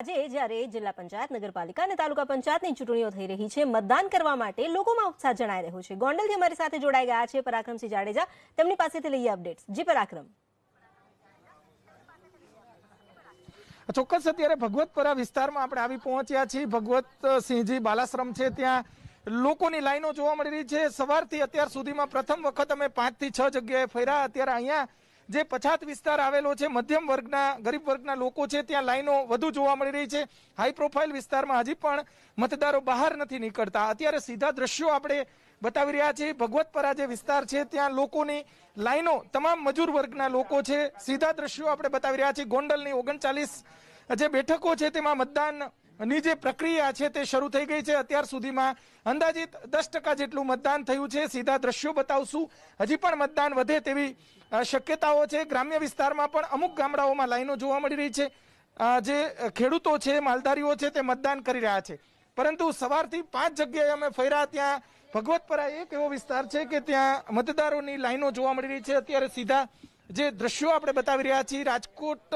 આજે જ્યારે જિલ્લા પંચાયત, નગરપાલિકા અને તાલુકા પંચાયતની ચૂંટણીઓ થઈ રહી છે, મતદાન કરવા માટે લોકોમાં ઉત્સાહ જણાઈ રહ્યો છે. ગોંડલથી અમારી સાથે જોડાઈ ગયા છે પરાક્રમસિંહ જાડેજા. તેમની પાસેથી લઈએ અપડેટ્સ. જી પરાક્રમ. ચોક્કસ અત્યારે ભગવતપરા વિસ્તારમાં આપણે આવી પહોંચ્યા છીએ. ભગવતસિંહજી બાલાશ્રમ છે, ત્યાં લોકોની લાઈનો જોવા મળી રહી છે. સવારથી અત્યાર સુધીમાં પ્રથમ વખત અમે 5 થી 6 જગ્યાએ ફર્યા. અત્યારે અહીંયા જે પછાત વિસ્તાર આવેલો છે, મધ્યમ વર્ગના, ગરીબ વર્ગના લોકો છે, ત્યાં લાઈનો વધુ જોવા મળી રહી છે. હાઈ પ્રોફાઇલ વિસ્તારમાં હજી પણ મતદારો બહાર નથી નીકળતા. અત્યારે સીધા દ્રશ્યો આપણે બતાવી રહ્યા છીએ. ભગવતપરા જે વિસ્તાર છે, ત્યાં લોકોની લાઈનો, તમામ મજૂર વર્ગના લોકો છે. સીધા દ્રશ્યો આપણે બતાવી રહ્યા છીએ. ગોંડલની 39 જે બેઠકો છે, તેમાં મતદાનની જે પ્રક્રિયા છે તે શરૂ થઈ ગઈ છે. અત્યાર સુધીમાં અંદાજિત 10% જેટલું મતદાન થયું છે. સીધા દ્રશ્યો બતાવશું. હજી પણ મતદાન વધે તેવી શક્યતાઓ છે. ગ્રામ્ય વિસ્તારમાં પણ અમુક ગામડાઓમાં લાઈનો જોવા મળી રહી છે. જે ખેડૂતો છે, માલધારીઓ છે, તે મતદાન કરી રહ્યા છે. પરંતુ સવારથી 5 જગ્યાએ અમે ફર્યા. ત્યાં ભગવતપરા એક એવો વિસ્તાર છે કે ત્યાં મતદારોની લાઈનો જોવા મળી રહી છે. અત્યારે સીધા જે દ્રશ્યો આપણે બતાવી રહ્યા છીએ, રાજકોટ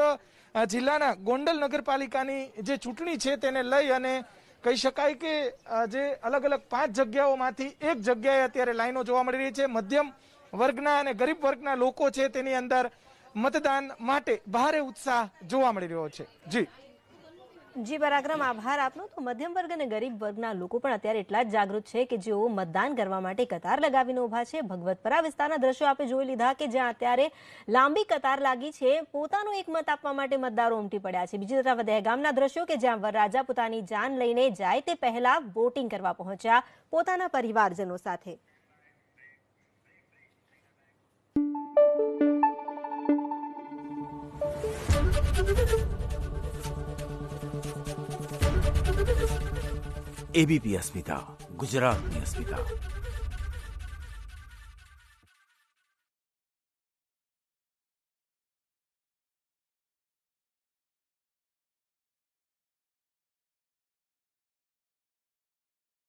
જિલ્લાના ગોંડલ નગરપાલિકાની જે ચૂંટણી છે તેને લઈ અને કહી શકાય કે જે અલગ અલગ 5 જગ્યાઓમાંથી એક જગ્યાએ અત્યારે લાઈનો જોવા મળી રહી છે. મધ્યમ વર્ગના અને ગરીબ વર્ગના લોકો છે, તેની અંદર મતદાન માટે ભારે ઉત્સાહ જોવા મળી રહ્યો છે. જી પરાક્રમ, આભાર આપનો. તો મધ્યમ વર્ગ અને ગરીબ વર્ગના લોકો પણ અત્યારે એટલા જ જાગૃત છે કે જેઓ મતદાન કરવા માટે કતાર લગાવીને ઉભા છે. ભગવતપરા વિસ્તારના દ્રશ્યો આપણે જોઈ લીધા કે જ્યાં અત્યારે લાંબી કતાર લાગી છે. પોતાનો એક મત આપવા માટે મતદારો ઉમટી પડ્યા છે. બીજી તરફ દહેગામના દ્રશ્યો કે જ્યાં વરરાજા પોતાની જાન લઈને જાય તે પહેલા વોટિંગ કરવા પહોંચ્યા પોતાના પરિવારજનો સાથે. એબીપી અસ્મિતા, ગુજરાતની અસ્મિતા.